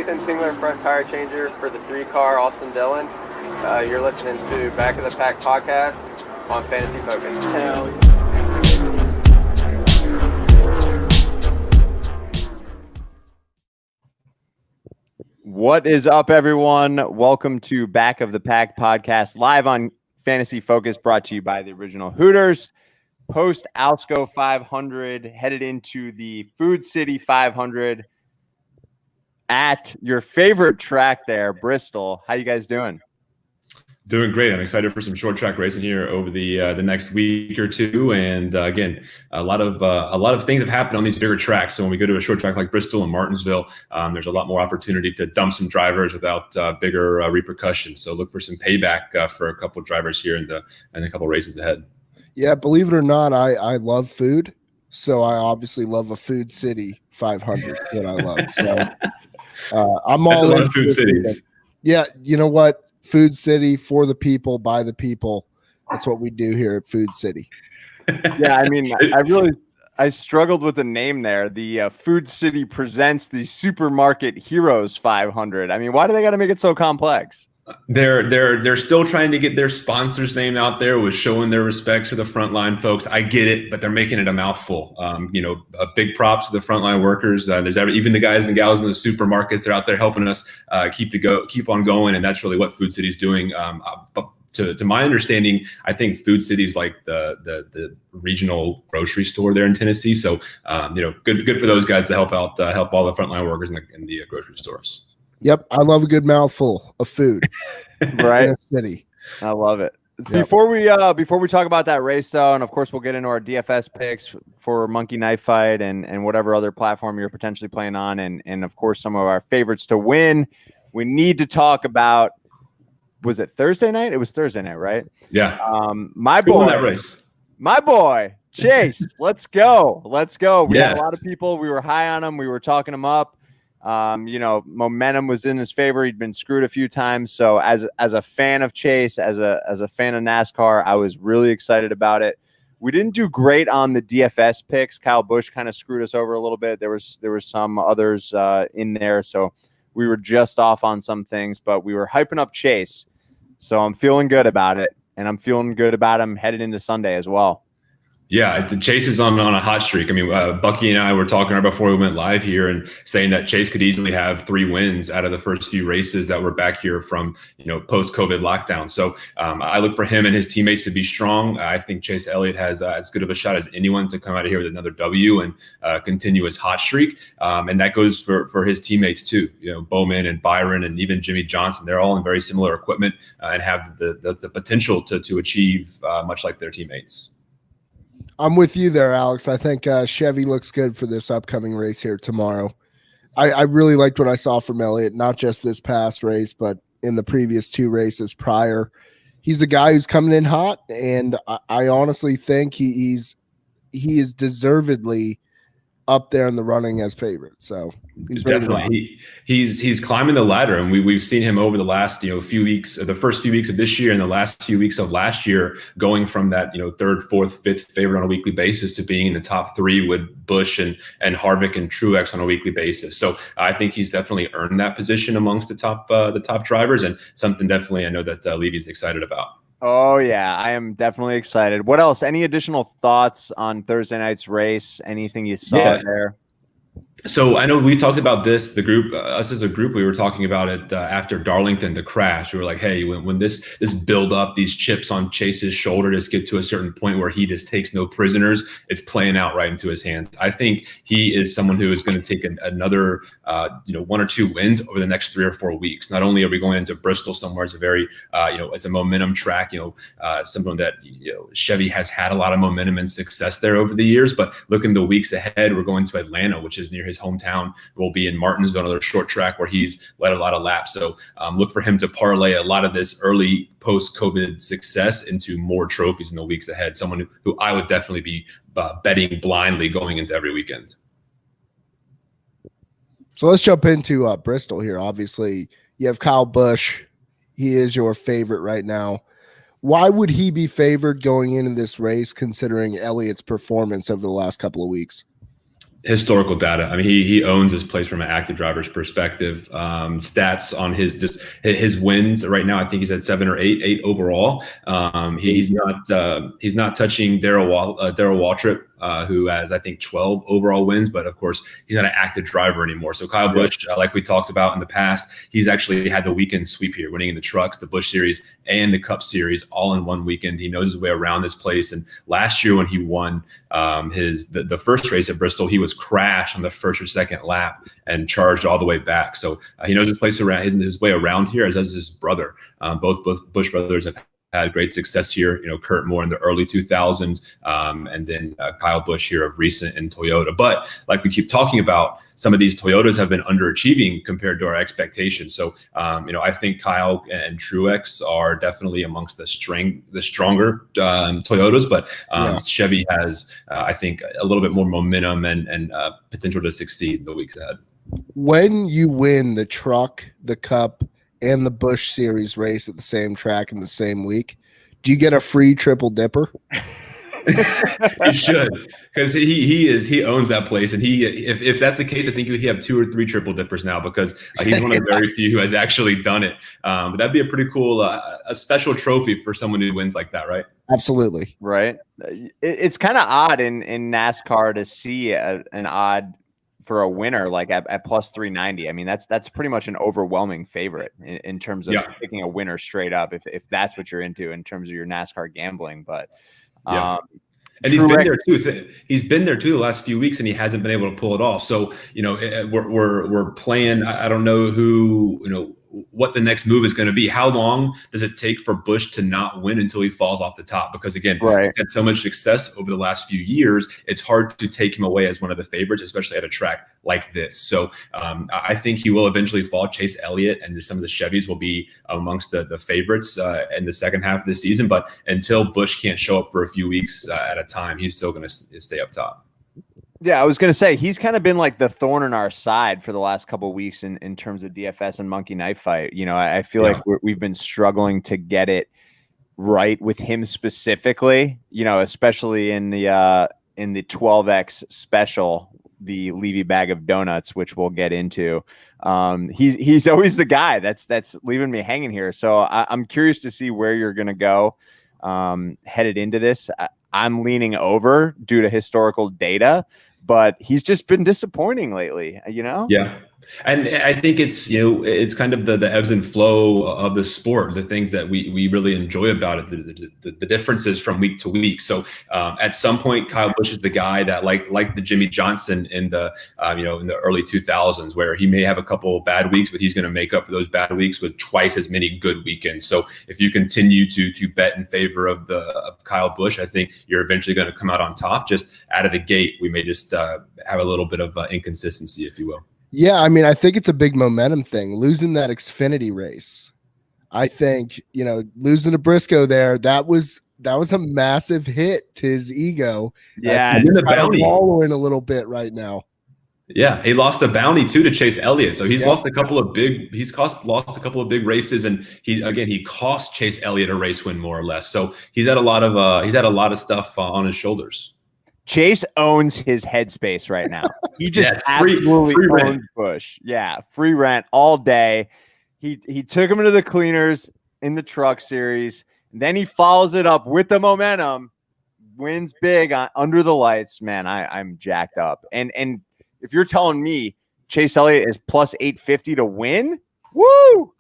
Ethan Tingler, front tire changer for the 3-car Austin Dillon. You're listening to Back of the Pack podcast on Fantasy Focus. Hell yeah. What is up, everyone? Welcome to Back of the Pack podcast, live on Fantasy Focus, brought to you by the original Hooters. Post Alsco 500, headed into the Food City 500 at your favorite track there, Bristol. How you guys doing? Doing great. I'm excited for some short track racing here over the next week or two. And again, a lot of things have happened on these bigger tracks. So when we go to a short track like Bristol and Martinsville, there's a lot more opportunity to dump some drivers without bigger repercussions. So look for some payback for a couple of drivers here in a couple of races ahead. Yeah, believe it or not, I love food. So I obviously love a Food City 500 that I love. So I'm all in Food Cities. Yeah, you know what? Food City, for the people, by the people. That's what we do here at Food City. Yeah, I mean, I struggled with the name there. The Food City presents the Supermarket Heroes 500. I mean, why do they got to make it so complex? They're still trying to get their sponsors' name out there with showing their respects to the frontline folks. I get it, but they're making it a mouthful. Big props to the frontline workers. There's even the guys and the gals in the supermarkets. They're out there helping us keep on going, and that's really what Food City's doing. But to my understanding, I think Food City's like the regional grocery store there in Tennessee. So good for those guys to help all the frontline workers in the grocery stores. Yep, I love a good mouthful of food. Right, in the city. I love it. Yep. Before we talk about that race, though, and of course we'll get into our DFS picks for Monkey Knife Fight and whatever other platform you're potentially playing on, and of course some of our favorites to win. We need to talk about. Was it Thursday night? It was Thursday night, right? Yeah. My Who won boy, that race? my boy, Chase. Let's go. We had Yes. a lot of people. We were high on him. We were talking him up. Momentum was in his favor. He'd been screwed a few times. So as a fan of Chase, as a fan of NASCAR, I was really excited about it. We didn't do great on the DFS picks. Kyle Busch kind of screwed us over a little bit. There was some others in there. So we were just off on some things, but we were hyping up Chase. So I'm feeling good about it. And I'm feeling good about him headed into Sunday as well. Yeah, Chase is on a hot streak. I mean, Bucky and I were talking before we went live here and saying that Chase could easily have 3 wins out of the first few races that were back here from, post-COVID lockdown. So I look for him and his teammates to be strong. I think Chase Elliott has as good of a shot as anyone to come out of here with another W and continue his hot streak. And that goes for his teammates too. Bowman and Byron and even Jimmy Johnson. They're all in very similar equipment and have the potential to achieve much like their teammates. I'm with you there, Alex. I think Chevy looks good for this upcoming race here tomorrow. I really liked what I saw from Elliott, not just this past race, but in the previous 2 races prior. He's a guy who's coming in hot, and I honestly think he is deservedly up there in the running as favorite. So he's definitely he's climbing the ladder, and we've seen him over the last few weeks, the first few weeks of this year and the last few weeks of last year, going from that 3rd, 4th, 5th favorite on a weekly basis to being in the top 3 with Busch and Harvick and Truex on a weekly basis. So I think he's definitely earned that position amongst the top drivers, and something definitely I know that Levy's excited about. Oh, yeah, I am dedefinitely excited. What else? Any additional thoughts on Thursday night's race? Anything you saw there? So I know we talked about this, the group, us as a group, we were talking about it after Darlington, the crash. We were like, hey, when this build up, these chips on Chase's shoulder just get to a certain point where he just takes no prisoners, it's playing out right into his hands. I think he is someone who is going to take another, 1 or 2 wins over the next 3 or 4 weeks. Not only are we going into Bristol somewhere, it's a very, it's a momentum track, someone that, Chevy has had a lot of momentum and success there over the years, but looking the weeks ahead, we're going to Atlanta, which is near his hometown. Will be in Martinsville, another short track where he's led a lot of laps. So look for him to parlay a lot of this early post-COVID success into more trophies in the weeks ahead. Someone who I would definitely be betting blindly going into every weekend. So let's jump into Bristol here. Obviously, you have Kyle Busch. He is your favorite right now. Why would he be favored going into this race, considering Elliott's performance over the last couple of weeks? Historical data. I mean, he owns his place from an active driver's perspective. Stats on his wins right now, I think he's at 7 or 8 overall. He's not touching Darrell Waltrip, who has, I think, 12 overall wins, but of course he's not an active driver anymore. So Kyle Busch, like we talked about in the past, he's actually had the weekend sweep here, winning in the trucks, the Busch Series, and the Cup Series all in one weekend. He knows his way around this place. And last year when he won the first race at Bristol, he was crashed on the first or second lap and charged all the way back. So he knows his place around, his way around here, as does his brother. Both Busch brothers have had great success here. Kurt Moore in the early 2000s, and then Kyle Busch here of recent in Toyota. But like we keep talking about, some of these Toyotas have been underachieving compared to our expectations. So, I think Kyle and Truex are definitely amongst the stronger Toyotas, but Chevy has, I think, a little bit more momentum and potential to succeed in the weeks ahead. When you win the truck, the Cup, and the Busch Series race at the same track in the same week, do you get a free triple dipper? You should, because he owns that place, and if that's the case, I think he have 2 or 3 triple dippers now, because he's one of the very few who has actually done it. But that'd be a pretty cool, a special trophy for someone who wins like that, right? Absolutely, right. It's kind of odd in NASCAR to see an odd for a winner like at plus 390. I mean, that's pretty much an overwhelming favorite in terms of picking a winner straight up, if that's what you're into in terms of your NASCAR gambling. But and he's been there too. He's been there too the last few weeks, and he hasn't been able to pull it off. So we're playing. I don't know what the next move is going to be. How long does it take for Busch to not win until he falls off the top? Because again, he's had so much success over the last few years, it's hard to take him away as one of the favorites, especially at a track like this. So I think he will eventually fall. Chase Elliott and some of the Chevys will be amongst the favorites in the second half of the season. But until Busch can't show up for a few weeks at a time, he's still going to stay up top. Yeah, I was going to say, he's kind of been like the thorn in our side for the last couple of weeks in terms of DFS and Monkey Knife Fight. I feel like we've been struggling to get it right with him specifically, especially in the 12X special, the Levy bag of donuts, which we'll get into. He's always the guy that's leaving me hanging here. So I'm curious to see where you're going to go headed into this. I'm leaning over due to historical data, but he's just been disappointing lately, Yeah. And I think it's, it's kind of the ebbs and flow of the sport, the things that we really enjoy about it, the differences from week to week. So at some point, Kyle Busch is the guy that like the Jimmy Johnson in the in the early 2000s, where he may have a couple of bad weeks, but he's going to make up for those bad weeks with twice as many good weekends. So if you continue to bet in favor of Kyle Busch, I think you're eventually going to come out on top. Just out of the gate, we may just have a little bit of inconsistency, if you will. Yeah, I mean, I think it's a big momentum thing. Losing that Xfinity race, I think, losing to Briscoe there, that was a massive hit to his ego. Yeah, he's kind of following a little bit right now. Yeah, he lost the bounty too to Chase Elliott, so he's lost a couple of big races, and he cost Chase Elliott a race win more or less. So he's had a lot of stuff on his shoulders. Chase owns his headspace right now. He just absolutely owns Busch. Yeah, free rent all day. He took him into the cleaners in the truck series. Then he follows it up with the momentum, wins big under the lights. Man, I'm jacked up. And if you're telling me Chase Elliott is plus 850 to win, woo!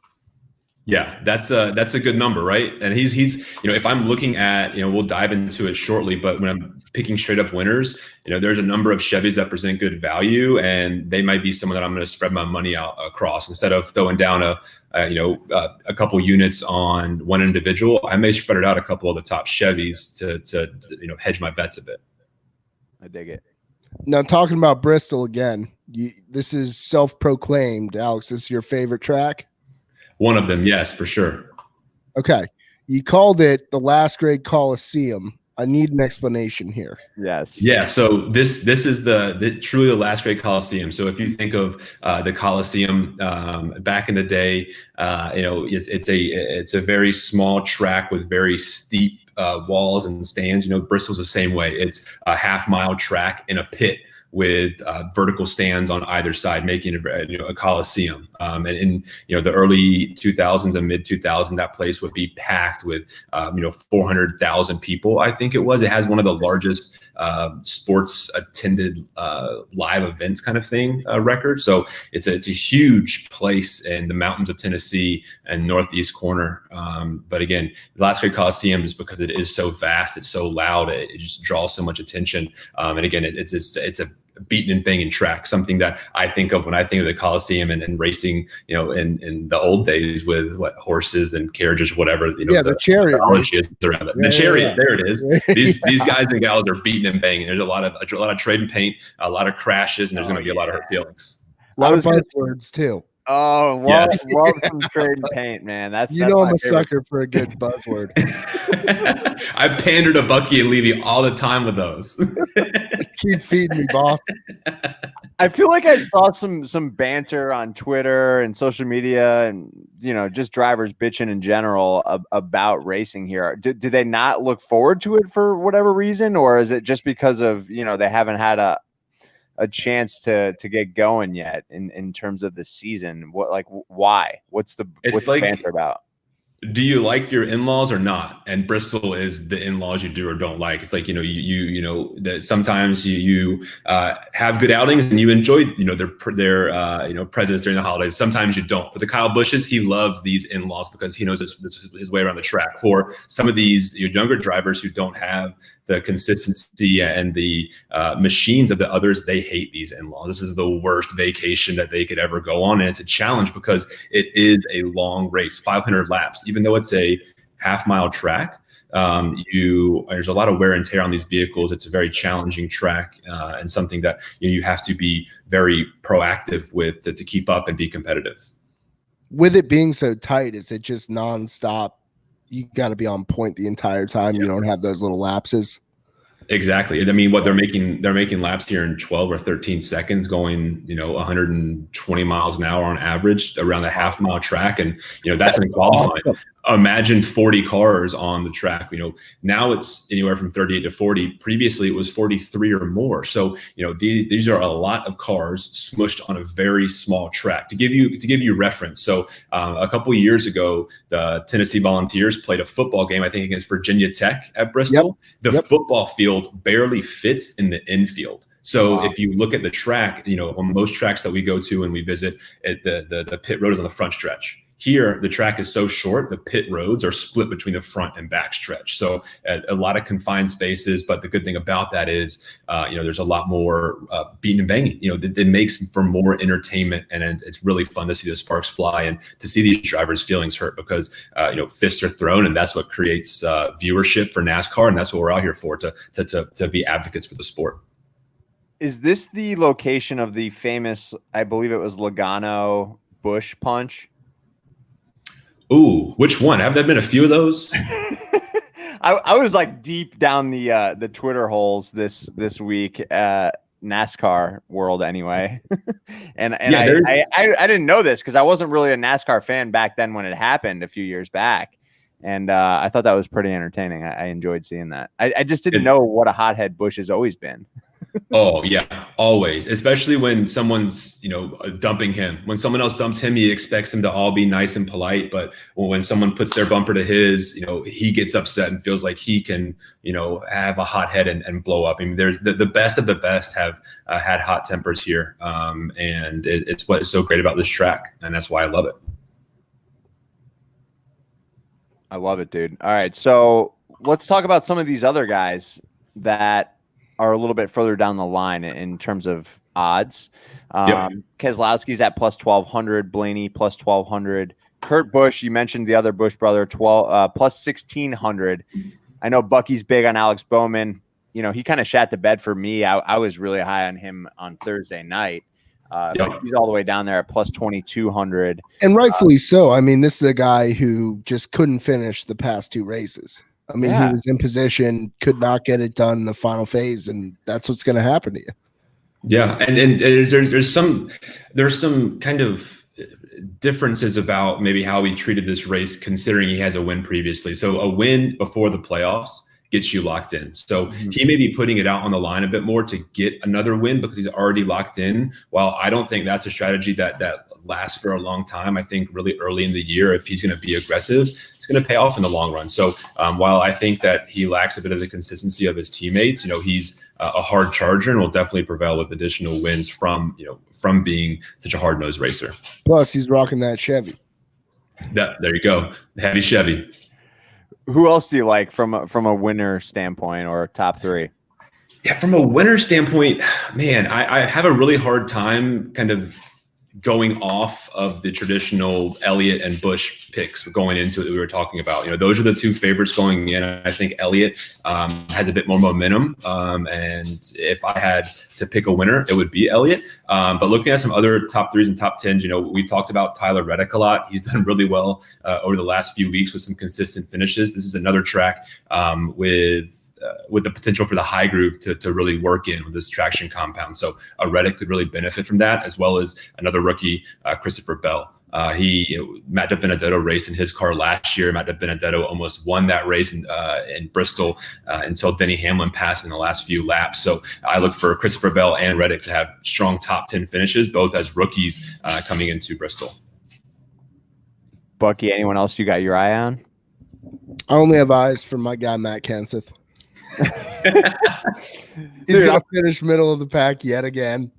Yeah, that's a good number, right? And he's if I'm looking at, we'll dive into it shortly, but when I'm picking straight up winners, there's a number of Chevys that present good value, and they might be someone that I'm going to spread my money out across instead of throwing down a couple units on one individual. I may spread it out a couple of the top Chevys to hedge my bets a bit. I dig it. Now, talking about Bristol again, this is self-proclaimed. Alex, this is your favorite track? One of them, yes, for sure. Okay. You called it the last grade Coliseum. I need an explanation here. Yes. Yeah. So this is the truly the last grade Coliseum. So if you think of the Coliseum back in the day, it's a very small track with very steep walls and stands. Bristol's the same way. It's a half-mile track in a pit with vertical stands on either side, making it a coliseum. And in the early 2000s and mid 2000s, that place would be packed with 400,000 people. I think it was. It has one of the largest sports attended live events kind of thing record. So it's a huge place in the mountains of Tennessee and northeast corner. But again, the Last Great Coliseum is because it is so vast, it's so loud, it just draws so much attention. And again, it's a beating and banging track, something that I think of when I think of the Coliseum and racing, in the old days with horses and carriages, whatever, the chariot is around it. The chariot, there it is. These guys and gals are beating and banging. There's a lot of trade and paint, a lot of crashes, and there's going to be a lot of hurt feelings. A lot of buzzwords too. Oh, love some trade and paint, man. That's I'm a sucker for a good buzzword. I pander to Bucky and Levy all the time with those. Just keep feeding me, boss. I feel like I saw some banter on Twitter and social media, and just drivers bitching in general about racing here. Do they not look forward to it for whatever reason, or is it just because of they haven't had a chance to get going yet in terms of the season? Why? What's the banter about? Do you like your in-laws or not? And Bristol is the in-laws you do or don't like. It's like, that sometimes you have good outings and you enjoy, their presence during the holidays. Sometimes you don't. For the Kyle Busches, he loves these in-laws because he knows his way around the track. For some of these younger drivers who don't have the consistency and the machines of the others, they hate these in-laws. This is the worst vacation that they could ever go on. And it's a challenge because it is a long race, 500 laps. Even though it's a half-mile track, there's a lot of wear and tear on these vehicles. It's a very challenging track and something that you have to be very proactive with to keep up and be competitive. With it being so tight, is it just nonstop? You got to be on point the entire time. You don't have those little lapses. Exactly. I mean, what they're making laps here in 12 or 13 seconds, going 120 miles an hour on average around a half-mile track, and that's in qualifying. Awesome. Imagine 40 cars on the track. Now it's anywhere from 38 to 40. Previously, it was 43 or more. So these are a lot of cars smushed on a very small track. To give you reference, so a couple of years ago, the Tennessee Volunteers played a football game, I think against Virginia Tech at Bristol. Yep. The football field barely fits in the infield. So If you look at the track, on most tracks that we go to and we visit, the pit road is on the front stretch. Here, the track is so short, the pit roads are split between the front and back stretch. So a lot of confined spaces, but the good thing about that is, there's a lot more beating and banging. It makes for more entertainment, and it's really fun to see the sparks fly and to see these drivers' feelings hurt because, fists are thrown, and that's what creates viewership for NASCAR, and that's what we're out here for, to be advocates for the sport. Is this the location of the famous, I believe it was Logano Busch punch? Ooh, which one? Have there been a few of those? I was like deep down the Twitter holes this week, NASCAR world anyway, and I didn't know this because I wasn't really a NASCAR fan back then when it happened a few years back, and I thought that was pretty entertaining. I enjoyed seeing that. I just didn't know what a hothead Busch has always been. Oh yeah, always. Especially when someone's, dumping him. When someone else dumps him, he expects them to all be nice and polite. But when someone puts their bumper to his, he gets upset and feels like he can, have a hot head and blow up. I mean, there's the best of the best have had hot tempers here, and it's what is so great about this track, and that's why I love it. I love it, dude. All right, so let's talk about some of these other guys that are a little bit further down the line in terms of odds. Keselowski's at plus 1,200, Blaney plus 1,200, Kurt Busch, you mentioned the other Busch brother, plus 1,600. I know Bucky's big on Alex Bowman. He kind of shat the bed for me. I was really high on him on Thursday night. But he's all the way down there at plus 2,200. And rightfully so. I mean, this is a guy who just couldn't finish the past two races. I mean, he was in position, could not get it done in the final phase, and that's what's going to happen to you. Yeah, and there's some kind of differences about maybe how he treated this race, considering he has a win previously. So a win before the playoffs gets you locked in. So he may be putting it out on the line a bit more to get another win because he's already locked in. While I don't think that's a strategy that lasts for a long time, I think really early in the year, if he's going to be aggressive, it's going to pay off in the long run. So while I think that he lacks a bit of the consistency of his teammates, he's a hard charger and will definitely prevail with additional wins from being such a hard-nosed racer. Plus, he's rocking that Chevy. There you go. Heavy Chevy. Who else do you like from a winner standpoint or top three? Yeah, from a winner standpoint, man, I have a really hard time kind of going off of the traditional Elliott and Busch picks going into it that we were talking about. Those are the two favorites going in. I think Elliott has a bit more momentum. And if I had to pick a winner, it would be Elliott. But looking at some other top threes and top tens, we talked about Tyler Reddick a lot. He's done really well over the last few weeks with some consistent finishes. This is another track with the potential for the high groove to really work in with this traction compound. So Reddick could really benefit from that, as well as another rookie, Christopher Bell. Matt DiBenedetto raced in his car last year. Matt DiBenedetto almost won that race in Bristol until Denny Hamlin passed in the last few laps. So I look for Christopher Bell and Reddick to have strong top 10 finishes, both as rookies coming into Bristol. Bucky, anyone else you got your eye on? I only have eyes for my guy, Matt Kenseth. He's going to finish middle of the pack yet again.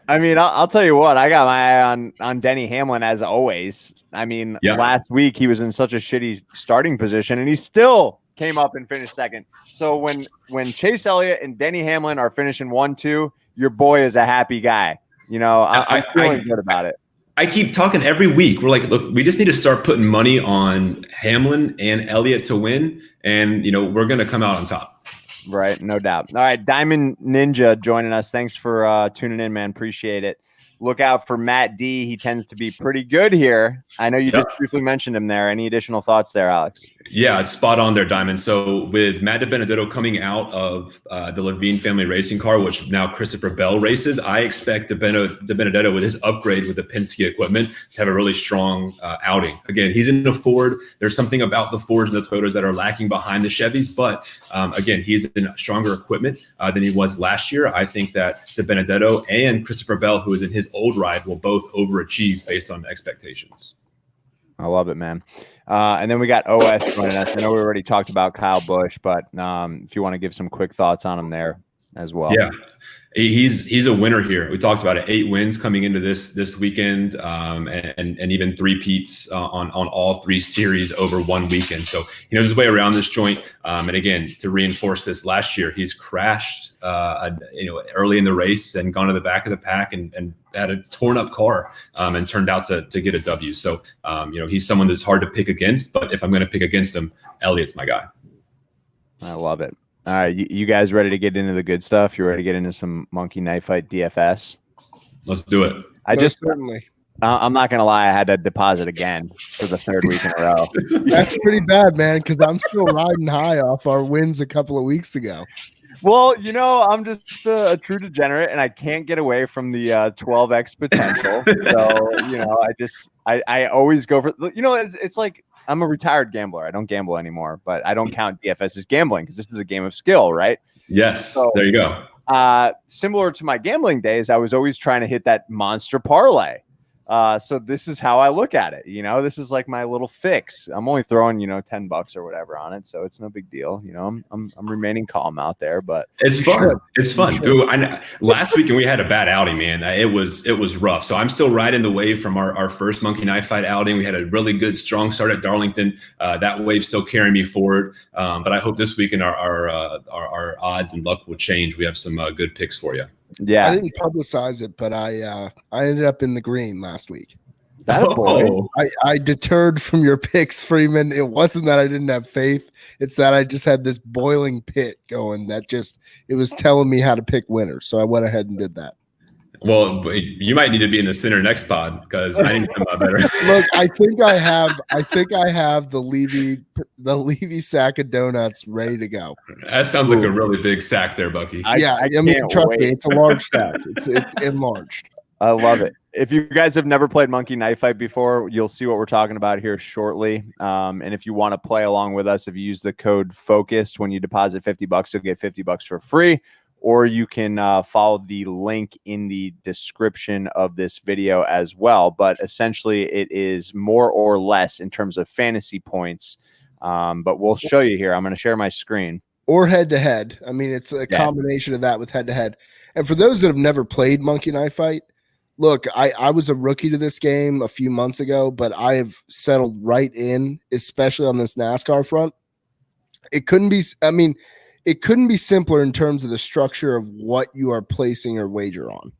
I mean, I'll tell you what, I got my eye on Denny Hamlin as always. I mean, last week he was in such a shitty starting position and he still came up and finished second. So when Chase Elliott and Denny Hamlin are finishing 1-2, your boy is a happy guy. I'm feeling good about it. I keep talking every week. We're like, look, we just need to start putting money on Hamlin and Elliott to win, and we're going to come out on top. Right, no doubt. All right, Diamond Ninja joining us. Thanks for tuning in, man. Appreciate it. Look out for Matt D. He tends to be pretty good here. I know you just briefly mentioned him there. Any additional thoughts there, Alex? Yeah, spot on there, Diamond. So with Matt DiBenedetto coming out of the Levine family racing car, which now Christopher Bell races, I expect DiBenedetto with his upgrade with the Penske equipment to have a really strong outing. Again, he's in a Ford. There's something about the Fords and the Toyotas that are lacking behind the Chevys, but again, he's in stronger equipment than he was last year. I think that DiBenedetto and Christopher Bell, who is in his old ride, will both overachieve based on expectations. I love it, man. And then we got OS joining us. I know we already talked about Kyle Busch, but if you want to give some quick thoughts on him there as well. Yeah, he's a winner here. We talked about it, 8 wins coming into this weekend, and even 3-peats on all 3 series over one weekend. So he knows his way around this joint. And again, to reinforce this, last year he's crashed early in the race and gone to the back of the pack and had a torn up car and turned out to get a W. So he's someone that's hard to pick against. But if I'm going to pick against him, Elliott's my guy. I love it. All right, you guys ready to get into the good stuff? You ready to get into some monkey knife fight DFS? Let's do it. Certainly. I'm not gonna lie, I had to deposit again for the 3rd week in a row. That's pretty bad, man, because I'm still riding high off our wins a couple of weeks ago. Well, I'm just a true degenerate, and I can't get away from the 12x potential. So I always go for it's like I'm a retired gambler. I don't gamble anymore, but I don't count DFS as gambling because this is a game of skill, right? Yes. So, there you go. Similar to my gambling days, I was always trying to hit that monster parlay. So this is how I look at it. This is like my little fix. I'm only throwing, $10 or whatever on it. So it's no big deal. I'm remaining calm out there, but it's fun. It's fun. Dude, last weekend we had a bad outing, man. It was rough. So I'm still riding the wave from our first monkey knife fight outing. We had a really good, strong start at Darlington. That wave's still carrying me forward. But I hope this weekend our odds and luck will change. We have some good picks for you. Yeah, I didn't publicize it, but I ended up in the green last week. I deterred from your picks, Freeman. It wasn't that I didn't have faith. It's that I just had this boiling pit going that it was telling me how to pick winners. So I went ahead and did that. Well, you might need to be in the center next pod because I need to come out better. Look, I think I have the Levy sack of donuts ready to go. That sounds like a really big sack there, Bucky. I mean, trust me, it's a large stack. It's enlarged. I love it. If you guys have never played Monkey Knife Fight before, you'll see what we're talking about here shortly. And if you want to play along with us, if you use the code FOCUSED when you deposit $50, you'll get $50 for free. Or you can follow the link in the description of this video as well. But essentially, it is more or less in terms of fantasy points. But we'll show you here. I'm going to share my screen. Or head-to-head. I mean, it's a combination of that with head-to-head. And for those that have never played Monkey Knife Fight, look, I was a rookie to this game a few months ago, but I have settled right in, especially on this NASCAR front. It couldn't be simpler in terms of the structure of what you are placing your wager on.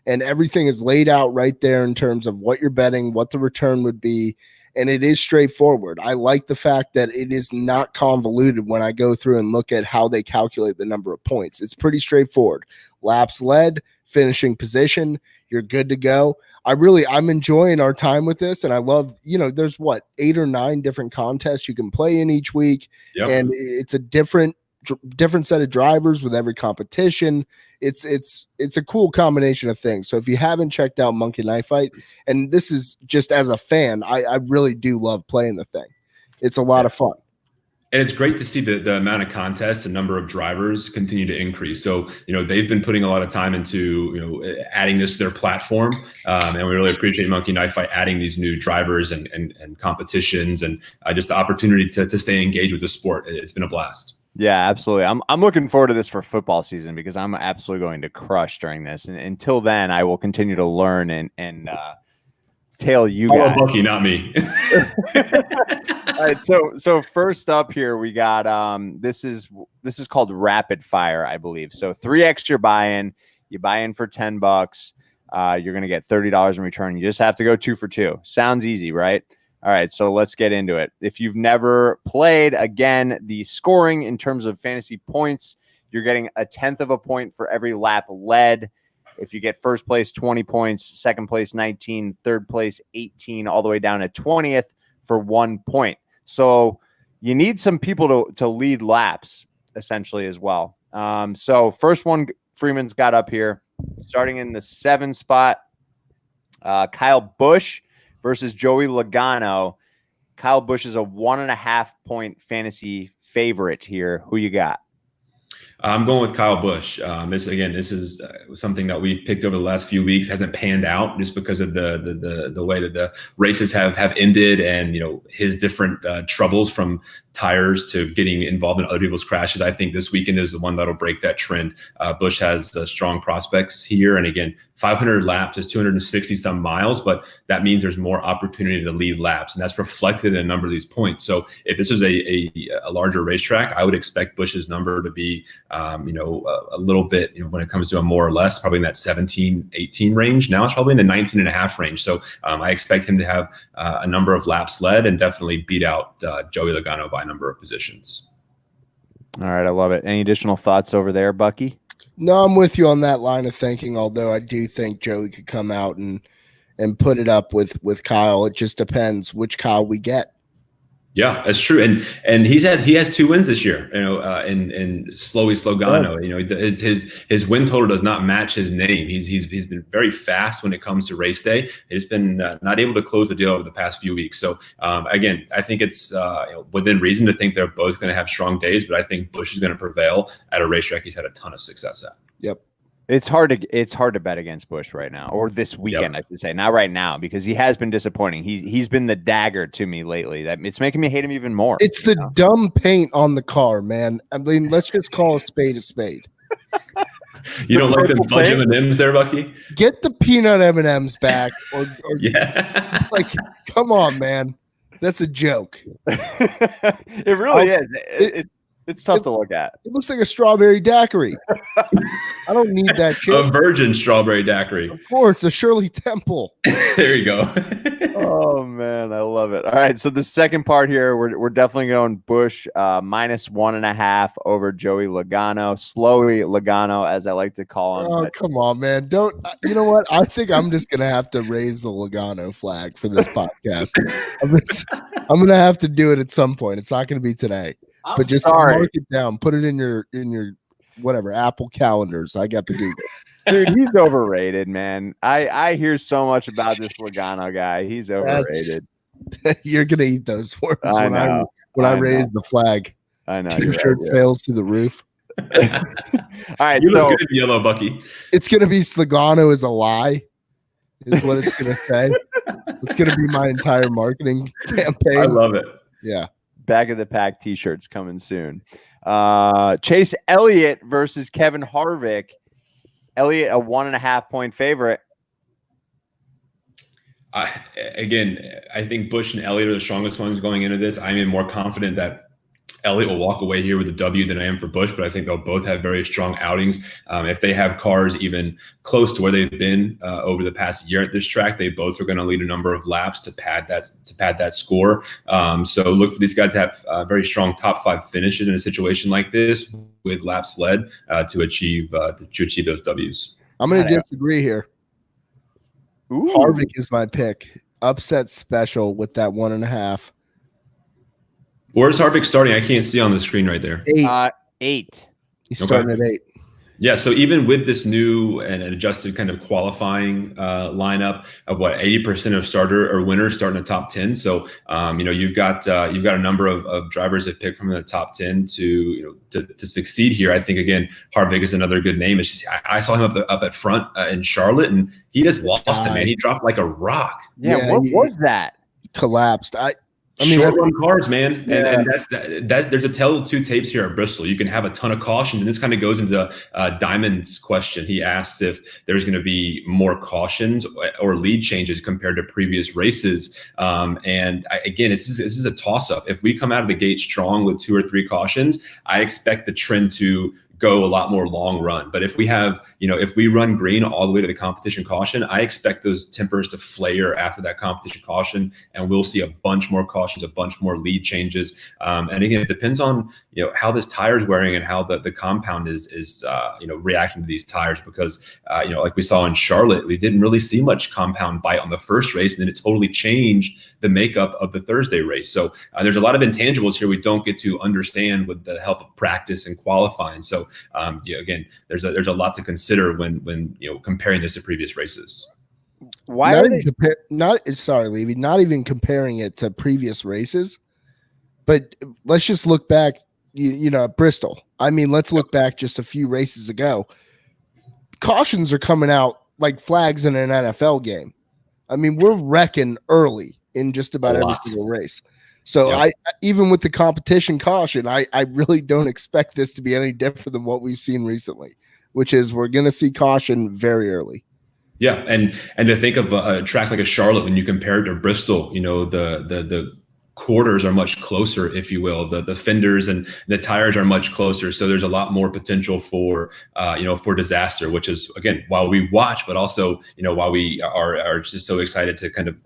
And everything is laid out right there in terms of what you're betting, what the return would be. And it is straightforward. I like the fact that it is not convoluted when I go through and look at how they calculate the number of points. It's pretty straightforward. Laps led, finishing position, you're good to go. I'm enjoying our time with this, and I love, there's 8 or 9 different contests you can play in each week. Yep. And it's a different set of drivers with every competition. It's a cool combination of things. So if you haven't checked out Monkey Knife Fight, and this is just as a fan, I really do love playing the thing. It's a lot of fun. And it's great to see the amount of contests and number of drivers continue to increase. So, they've been putting a lot of time into, adding this to their platform. And we really appreciate Monkey Knife Fight adding these new drivers and competitions and just the opportunity to stay engaged with the sport. It's been a blast. Yeah, absolutely. I'm looking forward to this for football season because I'm absolutely going to crush during this. And until then, I will continue to learn and tail you guys. Oh, Bucky, not me. All right. So first up here, we got this is called Rapid Fire, I believe. So 3x your buy-in. You buy in for $10. You're gonna get $30 in return. You just have to go 2 for 2. Sounds easy, right? All right, so let's get into it. If you've never played, again, the scoring in terms of fantasy points, you're getting 1/10 of a point for every lap led. If you get first place, 20 points, second place, 19, third place, 18, all the way down to 20th for 1 point. So you need some people to lead laps, essentially, as well. So first one Freeman's got up here, starting in the 7 spot, Kyle Busch versus Joey Logano. Kyle Busch is a 1.5 point fantasy favorite here. Who you got? I'm going with Kyle Busch. This is something that we've picked over the last few weeks. Hasn't panned out just because of the way that the races have ended, and his different troubles from tires to getting involved in other people's crashes. I think this weekend is the one that'll break that trend. Busch has strong prospects here, and again, 500 laps is 260 some miles, but that means there's more opportunity to lead laps, and that's reflected in a number of these points. So if this was a larger racetrack, I would expect Busch's number to be a little bit, when it comes to a more or less, probably in that 17, 18 range. Now it's probably in the 19.5 range. So I expect him to have a number of laps led and definitely beat out Joey Logano by a number of positions. All right, I love it. Any additional thoughts over there, Bucky? No, I'm with you on that line of thinking, although I do think Joey could come out and put it up with Kyle. It just depends which Kyle we get. Yeah, that's true. And he has 2 wins this year, in Logano. His win total does not match his name. He's been very fast when it comes to race day. He's been not able to close the deal over the past few weeks. So again, I think it's within reason to think they're both going to have strong days, but I think Busch is going to prevail at a racetrack he's had a ton of success at. Yep. It's hard to bet against Busch right now, or this weekend, I should say, not right now, because he has been disappointing. He's been the dagger to me lately. That it's making me hate him even more. It's the dumb paint on the car, man. I mean, let's just call a spade a spade. You don't like them fudge M&Ms there, Bucky? Get the peanut M&Ms back, or yeah. Like, come on, man. That's a joke. It really is. It's tough to look at. It looks like a strawberry daiquiri. I don't need that shit. A virgin strawberry daiquiri. Of course, a Shirley Temple. There you go. Oh, man, I love it. All right, so the second part here, we're definitely going Busch minus 1.5 over Joey Logano. Slowy Logano, as I like to call him. Oh, come on, man. Don't. You know what? I think I'm just going to have to raise the Logano flag for this podcast. I'm going to have to do it at some point. It's not going to be today. I'm but just sorry. mark it down. Put it in your whatever Apple calendars. I got the Google. Dude, he's overrated, man. I hear so much about this Logano guy. He's overrated. You're gonna eat those worms I know. when I raise the flag. I know. T-shirt sales to the roof. All right, You look good in yellow, Bucky. It's gonna be Logano is a lie, is what it's gonna say. It's gonna be my entire marketing campaign. I love it. Yeah. Back of the pack T-shirts coming soon. Chase Elliott versus Kevin Harvick. Elliott, a 1.5 point favorite. I think Busch and Elliott are the strongest ones going into this. I'm more confident that Elliott will walk away here with a W than I am for Busch, but I think they'll both have very strong outings. If they have cars even close to where they've been over the past year at this track, they both are going to lead a number of laps to pad that score. So look for these guys to have very strong top 5 finishes in a situation like this with laps led to achieve those Ws. I'm going to disagree here. Ooh. Harvick is my pick. Upset special with that 1.5. Where's Harvick starting? I can't see on the screen right there. 8. He's starting at 8. Yeah, so even with this new and adjusted kind of qualifying lineup of 80% of starter or winners starting in the top 10. So you've got a number of drivers that pick from the top 10 to succeed here. I think again Harvick is another good name. It's just I saw him up at front in Charlotte, and he just lost it, man. He dropped like a rock. Yeah, what was that? Collapsed. I mean, short run cars, man, and that's there's a tale of two tapes here at Bristol. You can have a ton of cautions, and this kind of goes into Diamond's question. He asks if there's going to be more cautions or lead changes compared to previous races. Again, this is a toss up. If we come out of the gate strong with 2 or 3 cautions, I expect the trend to go a lot more long run. But if we have, if we run green all the way to the competition caution, I expect those tempers to flare after that competition caution, and we'll see a bunch more cautions, a bunch more lead changes. And again, it depends on, how this tire is wearing and how the compound is reacting to these tires, because, like we saw in Charlotte, we didn't really see much compound bite on the first race, and then it totally changed the makeup of the Thursday race. So there's a lot of intangibles here we don't get to understand with the help of practice and qualifying. So again, there's a lot to consider when comparing this to previous races. Why not are they not even comparing it to previous races, but let's just look back, at Bristol. I mean, let's look back just a few races ago. Cautions are coming out like flags in an NFL game. I mean, we're wrecking early in just about every single race. So I even with the competition caution, I really don't expect this to be any different than what we've seen recently, which is we're going to see caution very early. Yeah, and to think of a track like a Charlotte, when you compare it to Bristol, the quarters are much closer, if you will. The fenders and the tires are much closer, so there's a lot more potential for for disaster. Which is again while we watch, but also while we are just so excited to kind of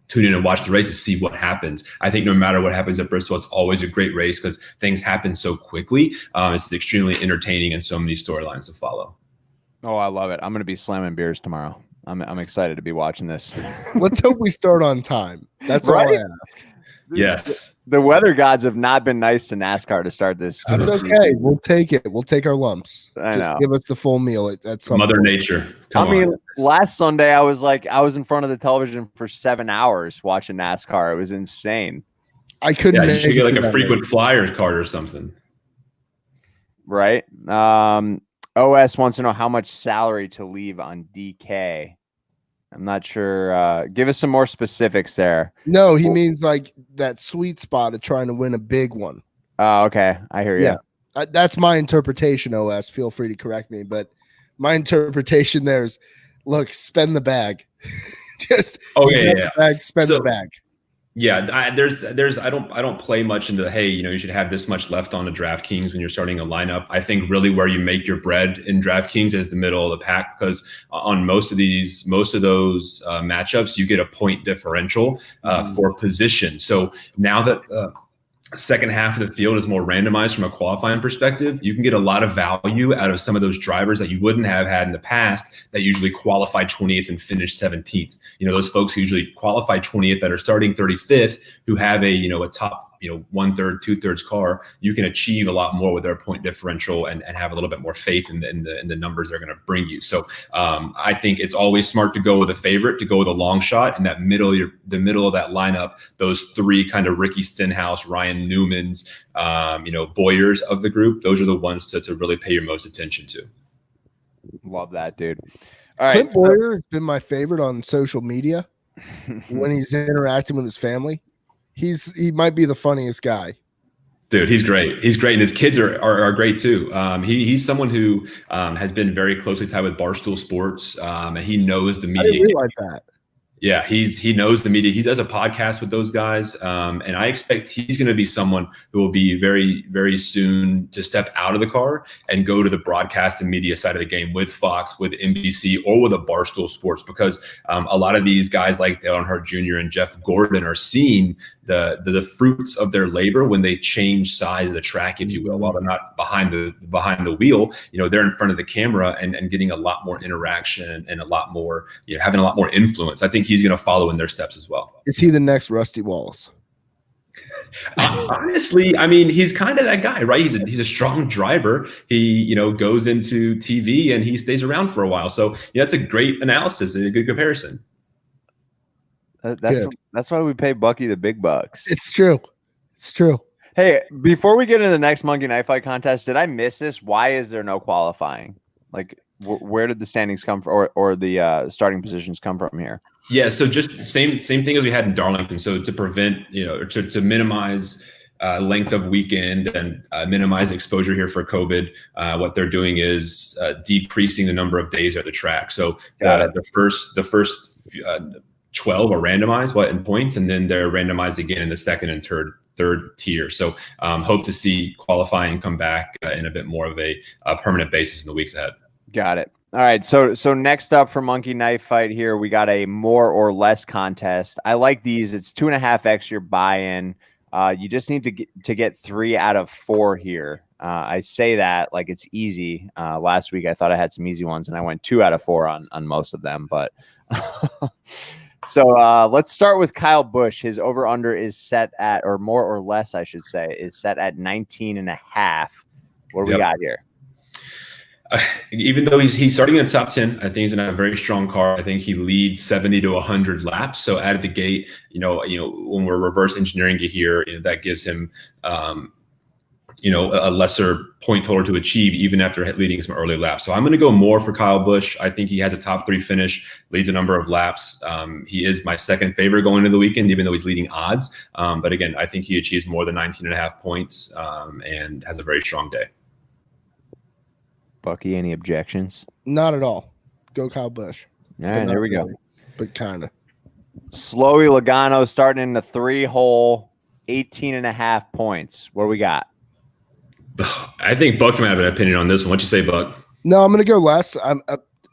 tune in and watch the race to see what happens. I think no matter what happens at Bristol, it's always a great race because things happen so quickly. It's extremely entertaining and so many storylines to follow. Oh, I love it. I'm going to be slamming beers tomorrow. I'm excited to be watching this. Let's hope we start on time. That's right? all I ask. Yes. The weather gods have not been nice to NASCAR to start this. That's okay. We'll take it. We'll take our lumps. Just give us the full meal at some Mother point. Nature. Come on. Last Sunday I was in front of the television for 7 hours watching NASCAR. It was insane. I couldn't. Yeah, you should get like a frequent flyers card or something. Right. OS wants to know how much salary to leave on DK. I'm not sure. Give us some more specifics there. No, he means like that sweet spot of trying to win a big one. Oh, okay. I hear you. Yeah. That's my interpretation, OS. Feel free to correct me. But my interpretation there is, look, spend the bag. Just the bag, spend the bag. Yeah, I don't play much into you should have this much left on the DraftKings when you're starting a lineup. I think really where you make your bread in DraftKings is the middle of the pack, because on most of those matchups you get a point differential for position. So now that second half of the field is more randomized from a qualifying perspective, you can get a lot of value out of some of those drivers that you wouldn't have had in the past that usually qualify 20th and finish 17th. Those folks who usually qualify 20th that are starting 35th, who have a top 1/3, 2/3 car, you can achieve a lot more with their point differential and have a little bit more faith in the numbers they're going to bring you. So I think it's always smart to go with a favorite, to go with a long shot in that the middle of that lineup. Those three kind of Ricky Stenhouse, Ryan Newmans, Boyers of the group. Those are the ones to really pay your most attention to. Love that, dude. All right, Clint Boyer has been my favorite on social media when he's interacting with his family. He might be the funniest guy. Dude, he's great. He's great. And his kids are great too. He's someone who has been very closely tied with Barstool Sports. And he knows the media. I didn't realize that. Yeah, he knows the media. He does a podcast with those guys. And I expect he's going to be someone who will be very, very soon to step out of the car and go to the broadcast and media side of the game with Fox, with NBC, or with a Barstool Sports, because a lot of these guys like Dale Earnhardt Jr. and Jeff Gordon are seeing the fruits of their labor when they change size of the track, if you will. While they're not behind the wheel, they're in front of the camera and getting a lot more interaction and a lot more, having a lot more influence. I think he's going to follow in their steps as well. Is he the next Rusty Wallace? Honestly, I mean, he's kind of that guy, right? He's a strong driver. He, goes into TV and he stays around for a while. So yeah, that's a great analysis and a good comparison. That's why we pay Bucky the big bucks. It's true. Hey, before we get into the next Monkey Knife Fight contest, did I miss this? Why is there no qualifying? Like, where did the standings come from, or the starting positions come from here? Yeah, so just same thing as we had in Darlington. So to prevent, to minimize length of weekend and minimize exposure here for COVID, what they're doing is decreasing the number of days at the track. So the first 12 are randomized in points, and then they're randomized again in the second and third tier. So hope to see qualifying come back in a bit more of a permanent basis in the weeks ahead. Got it. All right. So next up for Monkey Knife Fight here, we got a more or less contest. I like these. It's 2.5x your buy-in. You just need to get 3 out of 4 here. I say that like it's easy. Last week I thought I had some easy ones, and I went 2 out of 4 on most of them. But so let's start with Kyle Busch. His over/under is set at, or more or less, I should say, is set at 19.5. What do we got here? Even though he's starting in the top 10, I think he's gonna have a very strong car. I think he leads 70 to 100 laps. So out of the gate, when we're reverse engineering it here, that gives him, a lesser point total to achieve even after leading some early laps. So I'm going to go more for Kyle Busch. I think he has a top 3 finish, leads a number of laps. He is my second favorite going into the weekend, even though he's leading odds. But again, I think he achieves more than 19.5 points and has a very strong day. Bucky, any objections? Not at all. Go Kyle Busch. All right, there we go. But kind of. Slowy Logano starting in the 3-hole, 18.5 points. What do we got? I think Buck might have an opinion on this one. What you say, Buck? No, I'm going to go less.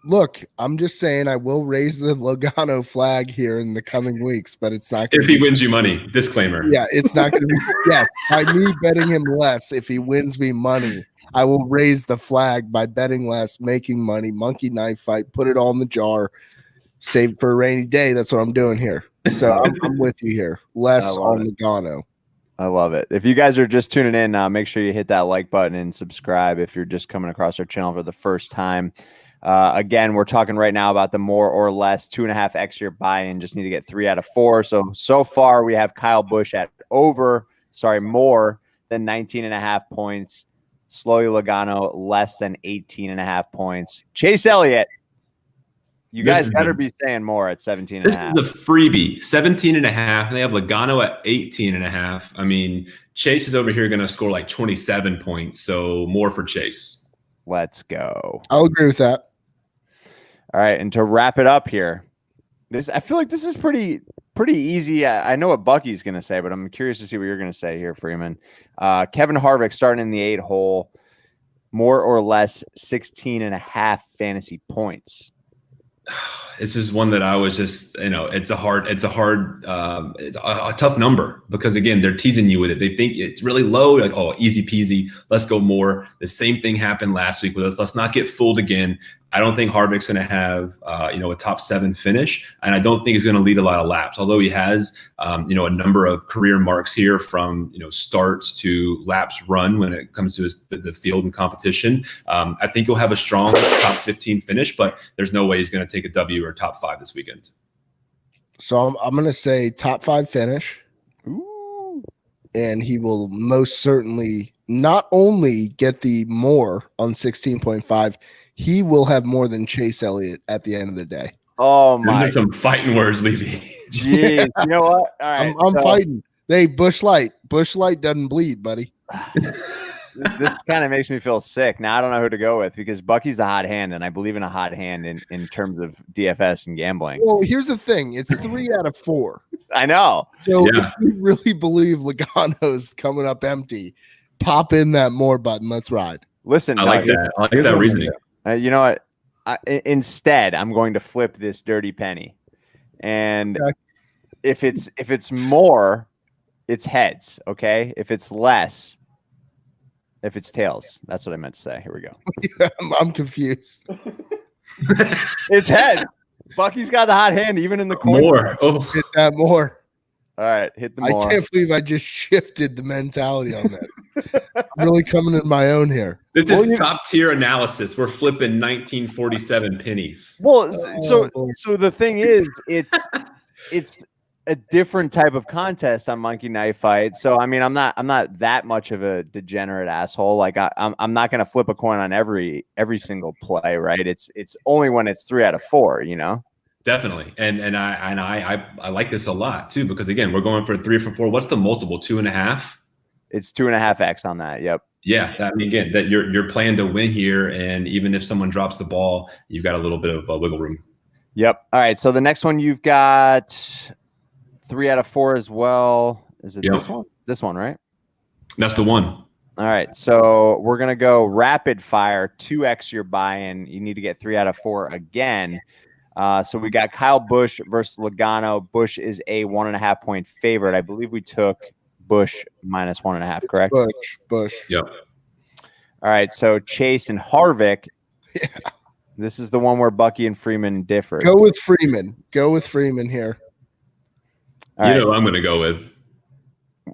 Look, I'm just saying I will raise the Logano flag here in the coming weeks, but it's not going to if he wins you money. Disclaimer. Yeah, it's not going to be. Yes, by me betting him less, if he wins me money, I will raise the flag by betting less, making money, Monkey Knife Fight, put it all in the jar, save it for a rainy day. That's what I'm doing here. So I'm with you here. Less on Logano. I love it. If you guys are just tuning in, make sure you hit that like button and subscribe if you're just coming across our channel for the first time. Again, we're talking right now about the more or less 2.5x your buy-in. Just need to get 3 out of 4. So far we have Kyle Busch at more than 19.5 points. Slowy Logano less than 18.5 points. Chase Elliott, you guys better be saying more at 17.5. This is a freebie, 17.5. They have Logano at 18.5. I mean, Chase is over here going to score like 27 points. So more for Chase. Let's go. I'll agree with that. All right, and to wrap it up here, I feel like this is pretty easy. I know what Bucky's going to say, but I'm curious to see what you're going to say here, Freeman. Kevin Harvick starting in the 8-hole, more or less 16.5 fantasy points. This is one that I was just, it's a tough number because again, they're teasing you with it. They think it's really low, like, oh, easy peasy. Let's go more. The same thing happened last week with us. Let's not get fooled again. I don't think Harvick's going to have, a top 7 finish. And I don't think he's going to lead a lot of laps, although he has, a number of career marks here from, starts to laps run when it comes to the field and competition. I think he'll have a strong top 15 finish, but there's no way he's going to take a W or top 5 this weekend. So I'm going to say top 5 finish. Ooh. And he will most certainly not only get the more on 16.5, he will have more than Chase Elliott at the end of the day. Oh my! Those are some fighting words, Levy. Jeez, you know what? All right, I'm fighting. Hey, Busch Light doesn't bleed, buddy. This kind of makes me feel sick. Now I don't know who to go with because Bucky's a hot hand, and I believe in a hot hand in terms of DFS and gambling. Well, here's the thing: it's 3 out of 4. I know. So if you really believe Logano's coming up empty, pop in that more button. Let's ride. Listen, I like that. I like that reasoning. You know what? Instead, I'm going to flip this dirty penny, and if it's more, it's heads. Okay, if it's less. If it's tails, that's what I meant to say. Here we go. I'm confused. It's heads. Bucky's got the hot hand, even in the corner. More. Oh, Hit that more. All right, hit the more. I can't believe I just shifted the mentality on this. I'm really coming in my own here. This is top tier analysis. We're flipping 1947 pennies. Well, so the thing is, it's a different type of contest on Monkey Knife Fight. So I mean, I'm not that much of a degenerate asshole. Like I'm not gonna flip a coin on every single play, right? It's only when it's 3 out of 4, Definitely, and I like this a lot too because again, we're going for 3 for 4. What's the multiple? 2.5. It's 2.5x on that. Yep. Yeah, I mean, again, that you're playing to win here, and even if someone drops the ball, you've got a little bit of wiggle room. Yep. All right. So the next one you've got 3 out of 4 as well. Is it this one? This one, right? That's the one. All right. So we're going to go rapid fire, 2x your buy-in. You need to get 3 out of 4 again. So we got Kyle Busch versus Logano. Busch is a 1.5 point favorite. I believe we took Busch minus 1.5, correct? Busch. Yep. All right. So Chase and Harvick. Yeah. This is the one where Bucky and Freeman differ. Go with Freeman here. All right. What I'm going to go with.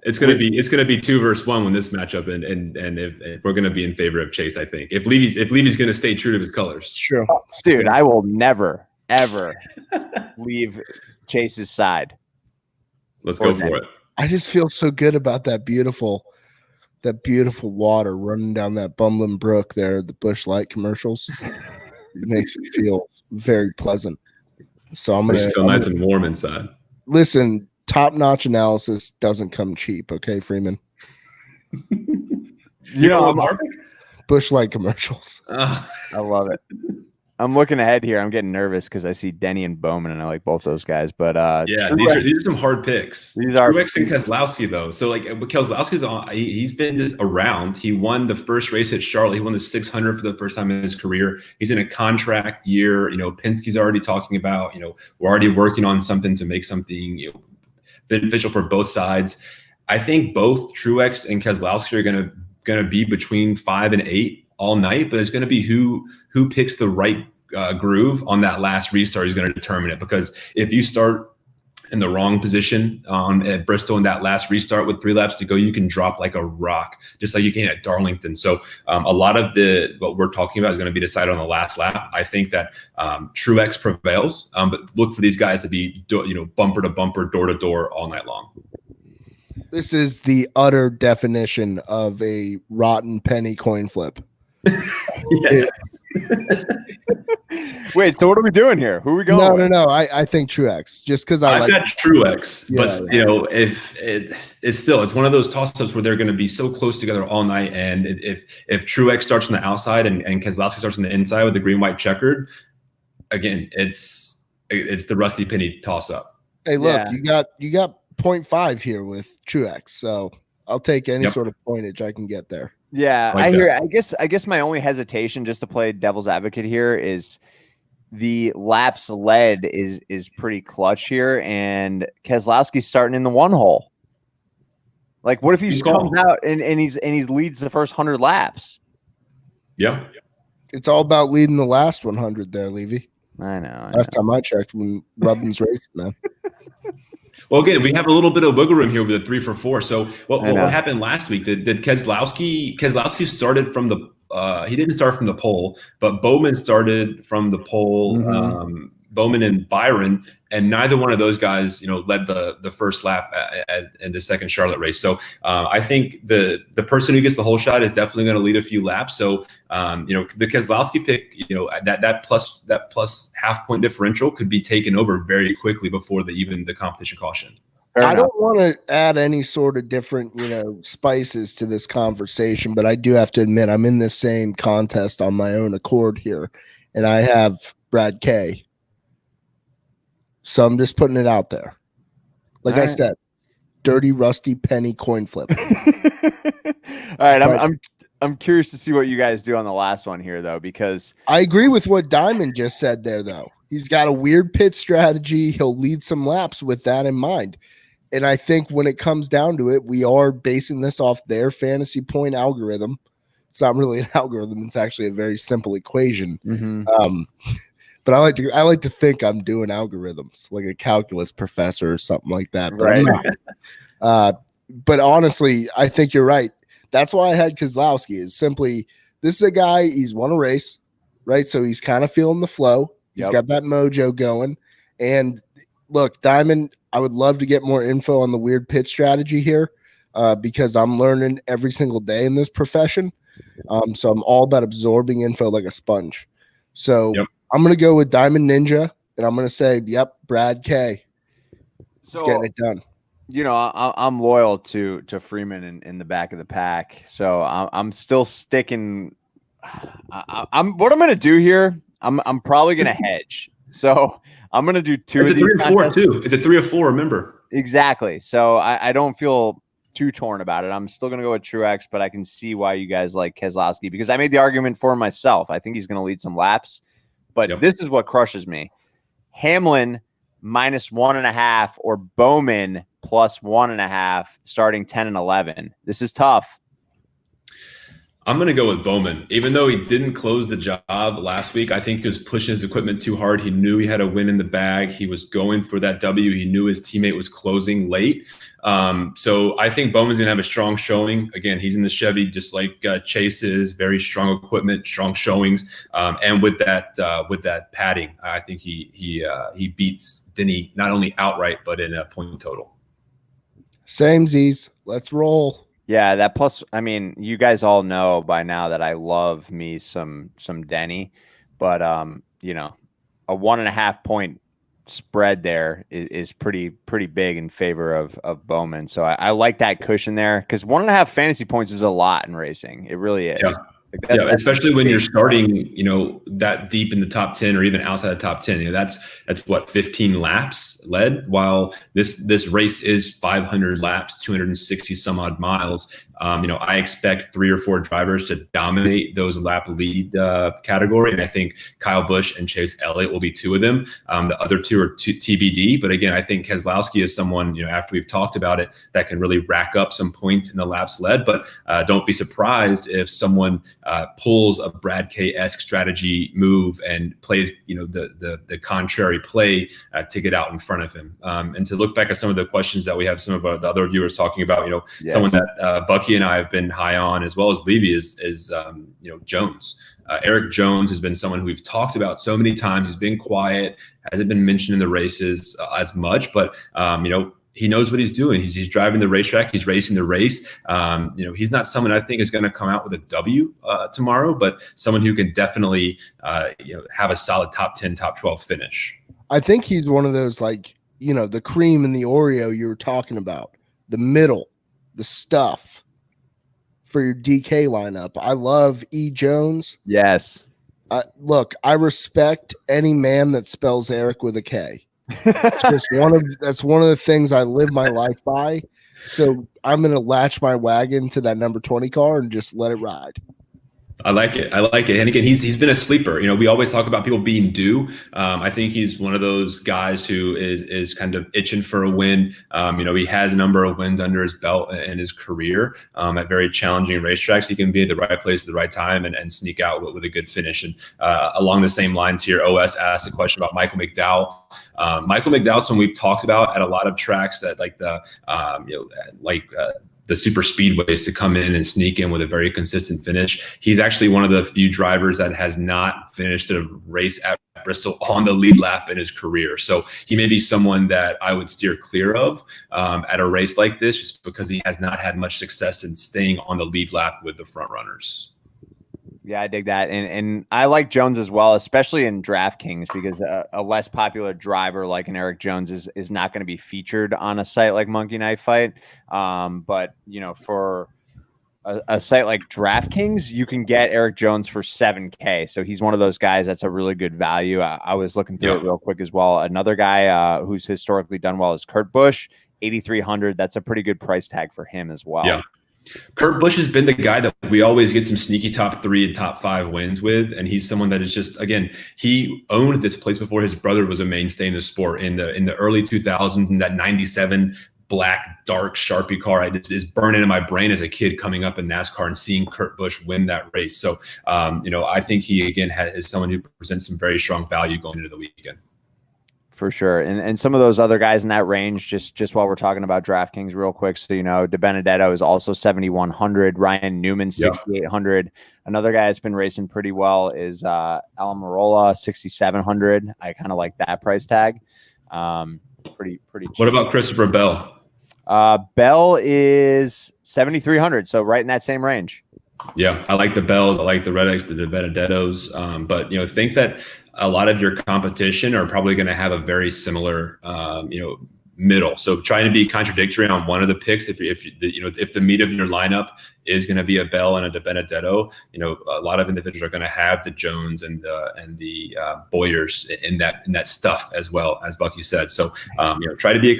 It's going to be 2 versus 1 when this matchup, and if we're going to be in favor of Chase, I think if Levy's going to stay true to his colors. Sure, dude, I will never ever leave Chase's side. Let's go for it. I just feel so good about that beautiful water running down that bumbling brook there. The Busch Light commercials. It makes me feel very pleasant. So I'm gonna feel nice and warm inside. Listen, top-notch analysis doesn't come cheap, okay, Freeman? Busch Light commercials. I love it. I'm looking ahead here. I'm getting nervous because I see Denny and Bowman, and I like both those guys. But these are some hard picks. These are Truex and Keselowski though. So like Keselowski's on. He's been just around. He won the first race at Charlotte. He won the 600 for the first time in his career. He's in a contract year. Penske's already talking about. We're already working on something to make something beneficial for both sides. I think both Truex and Keselowski are gonna be between 5 and 8 all night, but it's gonna be who picks the right groove on that last restart is going to determine it. Because if you start in the wrong position at Bristol in that last restart with 3 laps to go, you can drop like a rock, just like you can at Darlington. So a lot of what we're talking about is going to be decided on the last lap. I think that Truex prevails, but look for these guys to be bumper to bumper, door to door all night long. This is the utter definition of a rotten penny coin flip. Yes. Wait, so what are we doing here? Who are we going with? No. I think Truex, just because I've got Truex, Yeah, but if it's one of those toss-ups where they're going to be so close together all night, and if Truex starts on the outside and Keselowski starts on the inside with the green-white checkered, again, it's the rusty penny toss-up. Hey, look, you got 0.5 here with Truex, so I'll take any sort of pointage I can get there. Yeah, I hear. I guess my only hesitation, just to play devil's advocate here, is the laps led is pretty clutch here, and Keselowski's starting in the 1 hole. Like, what if he comes out and he leads the first 100 laps? Yeah. It's all about leading the last 100 there, Levy. I know. Last time I checked, when Rubbin's racing, man. Well, again, we have a little bit of wiggle room here with a 3 for 4. So what happened last week? Did Keselowski started from the he didn't start from the pole, but Bowman started from the pole. Mm-hmm. Bowman and Byron, and neither one of those guys, led the first lap in the second Charlotte race. So I think the person who gets the whole shot is definitely going to lead a few laps. So the Keselowski pick, that plus half point differential could be taken over very quickly before the competition caution. I don't want to add any sort of different, spices to this conversation, but I do have to admit I'm in this same contest on my own accord here, and I have Brad K. So I'm just putting it out there. Like I said, dirty, rusty penny coin flip. All right, I'm curious to see what you guys do on the last one here, though, because I agree with what Diamond just said there, though. He's got a weird pit strategy. He'll lead some laps with that in mind. And I think when it comes down to it, we are basing this off their fantasy point algorithm. It's not really an algorithm. It's actually a very simple equation. Mm-hmm. But I like to think I'm doing algorithms like a calculus professor or something like that. But right. But honestly, I think you're right. That's why I had Keselowski. Is simply this is a guy. He's won a race, right? So he's kind of feeling the flow. He's got that mojo going. And look, Diamond, I would love to get more info on the weird pit strategy here because I'm learning every single day in this profession. So I'm all about absorbing info like a sponge. So. Yep. I'm going to go with Diamond Ninja, and I'm going to say, yep, Brad K. Let's get it done. I'm loyal to Freeman in the back of the pack, so I'm still sticking. What I'm going to do here, I'm probably going to hedge. So I'm going to do two. It's a 3 or 4 too. It's a 3 or 4. Remember exactly. So I don't feel too torn about it. I'm still going to go with Truex, but I can see why you guys like Keselowski because I made the argument for myself. I think he's going to lead some laps. But this is what crushes me. Hamlin minus 1.5 or Bowman plus 1.5 starting 10 and 11. This is tough. I'm going to go with Bowman. Even though he didn't close the job last week, I think he was pushing his equipment too hard. He knew he had a win in the bag. He was going for that W. He knew his teammate was closing late. So I think Bowman's going to have a strong showing. Again, he's in the Chevy just like Chase is. Very strong equipment, strong showings. And with that padding, I think he beats Denny not only outright, but in a point total. Samesies. Let's roll. Yeah, that plus, I mean, you guys all know by now that I love me some Denny, but a 1.5 point spread there is pretty big in favor of Bowman. So I like that cushion there because 1.5 fantasy points is a lot in racing. It really is. Yeah. That's especially when you're starting, that deep in the top 10 or even outside the top 10. That's what 15 laps led. While this race is 500 laps, 260 some odd miles. I expect 3 or 4 drivers to dominate those lap lead category, and I think Kyle Busch and Chase Elliott will be 2 of them. The other 2 are TBD. But again, I think Keselowski is someone after we've talked about it that can really rack up some points in the laps led. But don't be surprised if someone pulls a Brad K-esque strategy move and plays, the contrary play to get out in front of him. And to look back at some of the questions that we have, some of the other viewers talking about, someone that Bucky and I have been high on, as well as Levy, is Jones. Eric Jones has been someone who we've talked about so many times. He's been quiet, hasn't been mentioned in the races as much, but he knows what he's doing. He's driving the racetrack. He's racing the race. He's not someone I think is going to come out with a W tomorrow, but someone who can definitely, have a solid top 10, top 12 finish. I think he's one of those, the cream and the Oreo you were talking about, the middle, the stuff for your DK lineup. I love E. Jones. Yes. Look, I respect any man that spells Eric with a K. That's one of the things I live my life by. So I'm going to latch my wagon to that number 20 car and just let it ride. I like it. And again, he's been a sleeper. We always talk about people being due. I think he's one of those guys who is kind of itching for a win. He has a number of wins under his belt in his career at very challenging racetracks. He can be at the right place at the right time and sneak out with a good finish. And along the same lines here, OS asked a question about Michael McDowell. Michael McDowell, someone we've talked about at a lot of tracks that like the super speedways to come in and sneak in with a very consistent finish. He's actually one of the few drivers that has not finished a race at Bristol on the lead lap in his career. So he may be someone that I would steer clear of at a race like this, just because he has not had much success in staying on the lead lap with the front runners. Yeah, I dig that. And I like Jones as well, especially in DraftKings, because a less popular driver like an Eric Jones is not going to be featured on a site like Monkey Knife Fight. But, for a site like DraftKings, you can get Eric Jones for $7K. So he's one of those guys that's a really good value. I was looking through it real quick as well. Another guy who's historically done well is Kurt Busch, 8,300. That's a pretty good price tag for him as well. Yeah. Kurt Busch has been the guy that we always get some sneaky top 3 and top 5 wins with. And he's someone that is just, again, he owned this place before his brother was a mainstay in the sport in the early 2000s, in that 97 black, dark Sharpie car. It is burning in my brain as a kid coming up in NASCAR and seeing Kurt Busch win that race. So, I think he, again, is someone who presents some very strong value going into the weekend. For sure. And some of those other guys in that range, just while we're talking about DraftKings real quick, so De Benedetto is also 7,100. Ryan Newman, 6,800. Another guy that's been racing pretty well is Almirola, 6,700. I kind of like that price tag. Pretty cheap. What about Christopher Bell? Bell is 7,300, so right in that same range. Yeah, I like the Bells. I like the Reddicks, the Benedettos. But think that a lot of your competition are probably going to have a very similar, middle. So trying to be contradictory on one of the picks, if the meat of your lineup is going to be a Bell and a De Benedetto, a lot of individuals are going to have the Jones and the Boyers in that stuff as well, as Bucky said. So try to be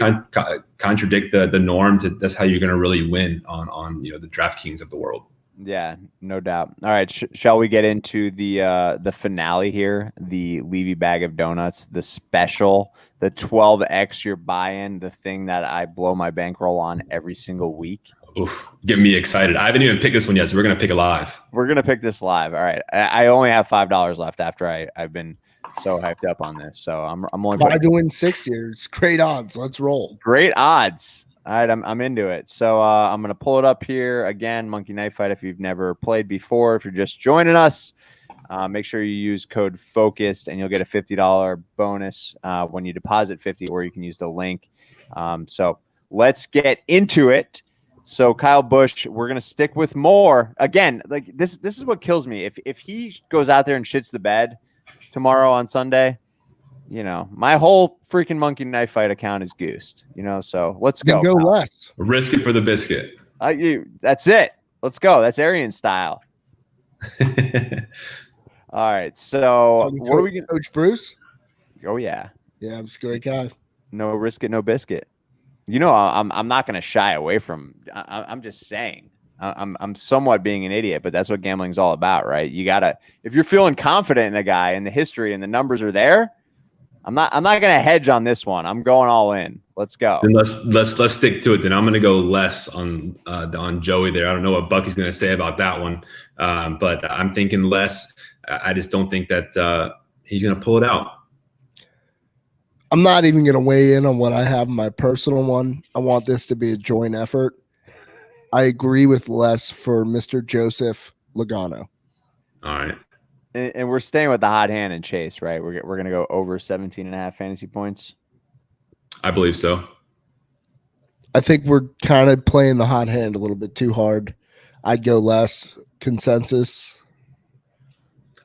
contradict the norm. That's how you're going to really win on the DraftKings of the world. Yeah, no doubt. All right, shall we get into the finale here? The Levy bag of donuts, the special, the 12X you're buying, the thing that I blow my bankroll on every single week. Oof, get me excited. I haven't even picked this one yet, so we're going to pick it live. We're going to pick this live. All right. I only have $5 left after I've been so hyped up on this. So I'm only 5 to win 6 years. Great odds. Let's roll. Great odds. All right, I'm into it. So I'm going to pull it up here again, Monkey Knife Fight. If you've never played before, if you're just joining us, make sure you use code FOCUSED and you'll get a $50 bonus when you deposit 50, or you can use the link. So let's get into it. So Kyle Busch, we're going to stick with more. Again, like this is what kills me. If he goes out there and shits the bed tomorrow on Sunday, my whole freaking Monkey Knife Fight account is goosed, so let's go. Go less. Risk it for the biscuit. That's it. Let's go. That's Aryan style. All right. So what are we going to Coach Bruce? Oh yeah. Yeah, I'm a great guy. No risk it, no biscuit. I'm not going to shy away from, I'm just saying, I'm somewhat being an idiot, but that's what gambling's all about, right? You gotta, if you're feeling confident in a guy and the history and the numbers are there, I'm not going to hedge on this one. I'm going all in. Let's go. Then let's stick to it. Then I'm going to go less on Joey there. I don't know what Bucky's going to say about that one, but I'm thinking less. I just don't think that he's going to pull it out. I'm not even going to weigh in on what I have in my personal one. I want this to be a joint effort. I agree with Les for Mr. Joseph Logano. All right. And we're staying with the hot hand and Chase, right? We're going to go over 17.5 fantasy points. I believe so. I think we're kind of playing the hot hand a little bit too hard. I'd go less. Consensus.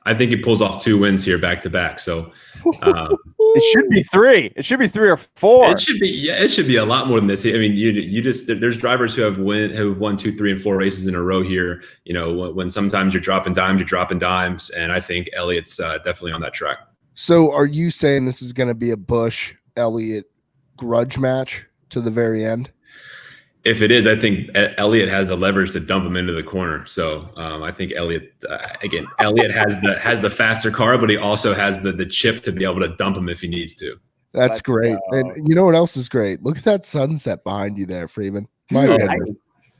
I think he pulls off 2 wins here back to back. So it should be 3. It should be 3 or 4. It should be. Yeah, it should be a lot more than this. I mean, you just there's drivers who have won 2, 3, and 4 races in a row here. When sometimes you're dropping dimes, and I think Elliott's definitely on that track. So, are you saying this is going to be a Busch Elliott grudge match to the very end? If it is, I think Elliott has the leverage to dump him into the corner. So I think Elliott has the faster car, but he also has the chip to be able to dump him if he needs to. That's great. And you know what else is great? Look at that sunset behind you there, Freeman. My Dude, goodness.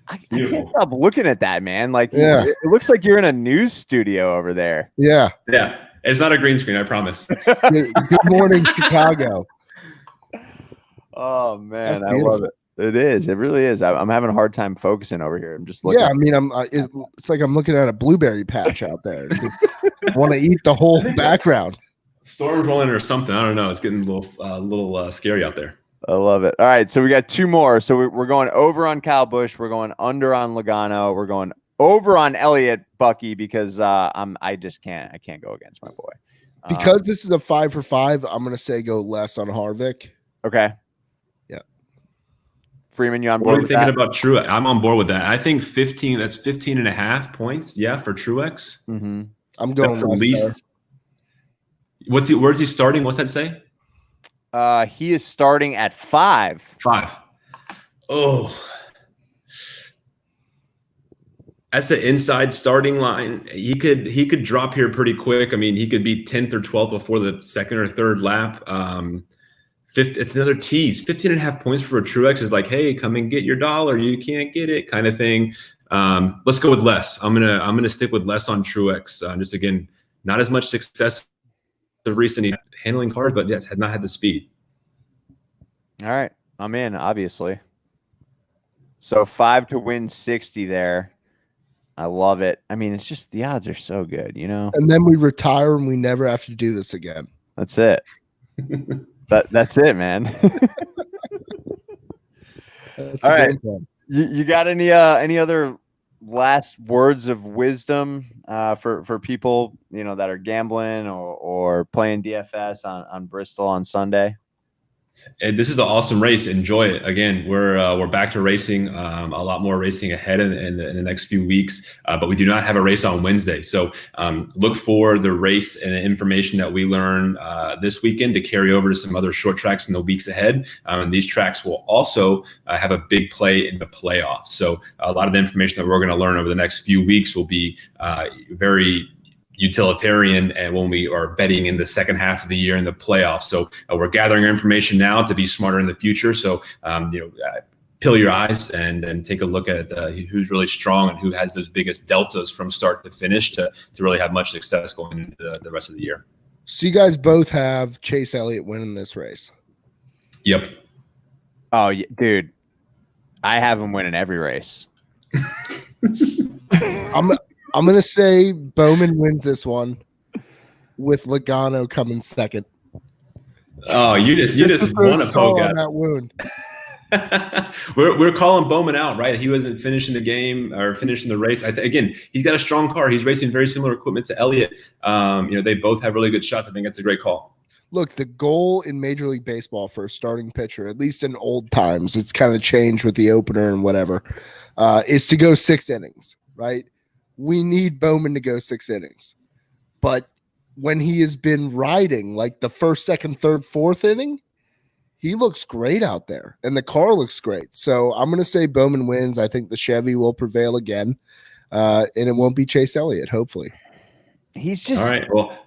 I can't stop looking at that, man. Like, Yeah. it looks like you're in a news studio over there. Yeah. Yeah, it's not a green screen, I promise. Good morning, Chicago. Oh man, That's I love it. It is. It really is. I'm having a hard time focusing over here. I'm just looking. Yeah, I mean, it's like I'm looking at a blueberry patch out there. I want to eat the whole background. Storm's rolling or something. I don't know. It's getting a little scary out there. I love it. All right, so we got two more. So we're going over on Kyle Busch. We're going under on Logano. We're going over on Elliott, Bucky, because I can't go against my boy. Because this is a 5 for 5, I'm going to say go less on Harvick. Okay. Yeah. Freeman, you on What board are you with thinking that? about Truex? I'm on board with that. I think 15. That's 15 and a half points. Yeah, for Truex. Mm-hmm. I'm going That's the less least. there. Where's he starting? What's that say? He is starting at 5. 5. Oh, that's the inside starting line. He could drop here pretty quick. I mean, he could be 10th or 12th before the second or third lap. It's another tease. 15 and a half points for a Truex is like, hey, come and get your dollar. You can't get it, kind of thing. Let's go with less. I'm gonna stick with less on Truex. Just again, not as much success the recent handling cars, but yes, had not had the speed. All right, I'm in, obviously. So 5 to win 60 there. I love it. I mean, it's just the odds are so good, you know. And then we retire and we never have to do this again. That's it. That's it, man. That's All the right. game plan. You got any other last words of wisdom for people, you know, that are gambling or playing DFS on Bristol on Sunday? And this is an awesome race. Enjoy it. Again, we're back to racing. A lot more racing ahead in the next few weeks, but we do not have a race on Wednesday. So look for the race and the information that we learn this weekend to carry over to some other short tracks in the weeks ahead. And these tracks will also have a big play in the playoffs. So a lot of the information that we're going to learn over the next few weeks will be very utilitarian and when we are betting in the second half of the year in the playoffs. So we're gathering our information now to be smarter in the future. So peel your eyes and take a look at who's really strong and who has those biggest deltas from start to finish to really have much success going into the rest of the year. So you guys both have Chase Elliott winning this race. Yep. Oh, dude, I have him winning every race. I'm going to say Bowman wins this one with Logano coming second. Oh, you just want to poke on at that wound. We're calling Bowman out, right? He wasn't finishing the game or finishing the race. Again, he's got a strong car. He's racing very similar equipment to Elliott. They both have really good shots. I think that's a great call. Look, the goal in Major League Baseball for a starting pitcher, at least in old times, it's kind of changed with the opener and whatever, is to go 6 innings, right? We need Bowman to go 6 innings. But when he has been riding like the first, second, third, fourth inning, he looks great out there. And the car looks great. So I'm going to say Bowman wins. I think the Chevy will prevail again. And it won't be Chase Elliott, hopefully. He's just all right. Well,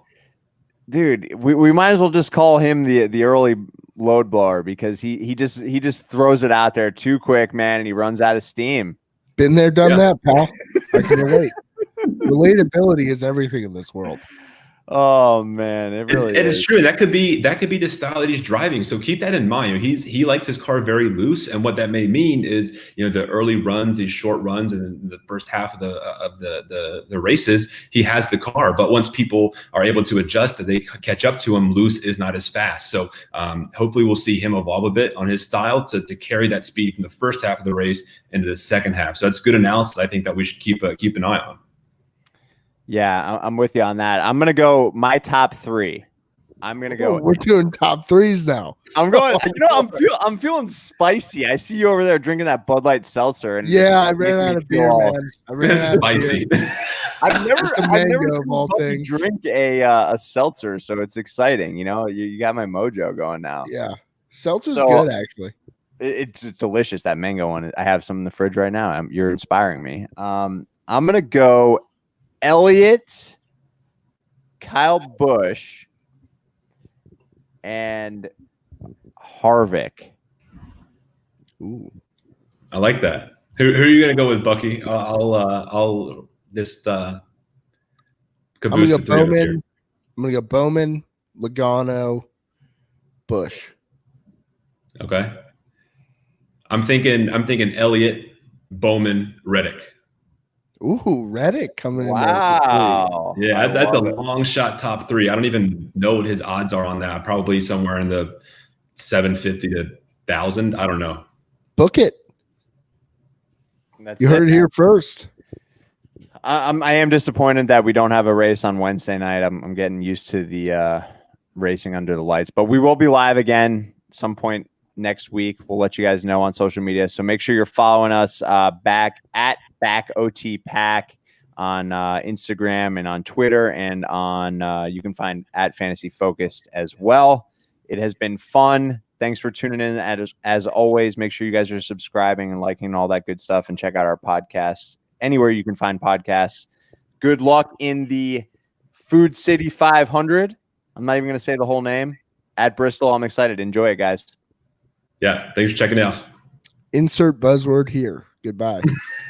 dude, we might as well just call him the early load blower because he just throws it out there too quick, man, and he runs out of steam. Been there, done that, pal. I can relate. Relatability is everything in this world. Oh man, it really it is. is true. That could be the style that he's driving. So keep that in mind. He likes his car very loose, and what that may mean is the early runs, these short runs, and in the first half of the races, he has the car. But once people are able to adjust, that they catch up to him, loose is not as fast. So hopefully we'll see him evolve a bit on his style to carry that speed from the first half of the race into the second half. So that's good analysis. I think that we should keep an eye on. Yeah, I'm with you on that. I'm gonna go my top 3. I'm gonna go. We're doing top 3s now. I'm going. I'm feeling spicy. I see you over there drinking that Bud Light seltzer. And yeah, I ran out of beer, man. I ran out spicy. of beer. I've never mango of all seen things. drink a seltzer, so it's exciting. You got my mojo going now. Yeah, seltzer's good actually. It's delicious, that mango one. I have some in the fridge right now. You're inspiring me. I'm gonna go Elliott, Kyle Busch, and Harvick. Ooh. I like that. Who are you gonna go with, Bucky? I'll just caboose the three of us here. I'm gonna go Bowman, Logano, Busch. Okay. I'm thinking Elliott, Bowman, Reddick. Ooh, Reddick coming in there. Wow. Yeah, that's a love it. long shot top three. I don't even know what his odds are on that. Probably somewhere in the 750 to 1,000. I don't know. Book it. You heard it here first. I am disappointed that we don't have a race on Wednesday night. I'm getting used to the racing under the lights, but we will be live again some point next week. We'll let you guys know on social media. So make sure you're following us back at BackOTPack on Instagram and on Twitter, and on you can find at Fantasy Focused as well. It has been fun. Thanks for tuning in. As always, make sure you guys are subscribing and liking all that good stuff, and check out our podcasts anywhere you can find podcasts. Good luck in the Food City 500. I'm not even going to say the whole name. At Bristol, I'm excited. Enjoy it, guys. Yeah, thanks for checking out. Insert buzzword here. Goodbye.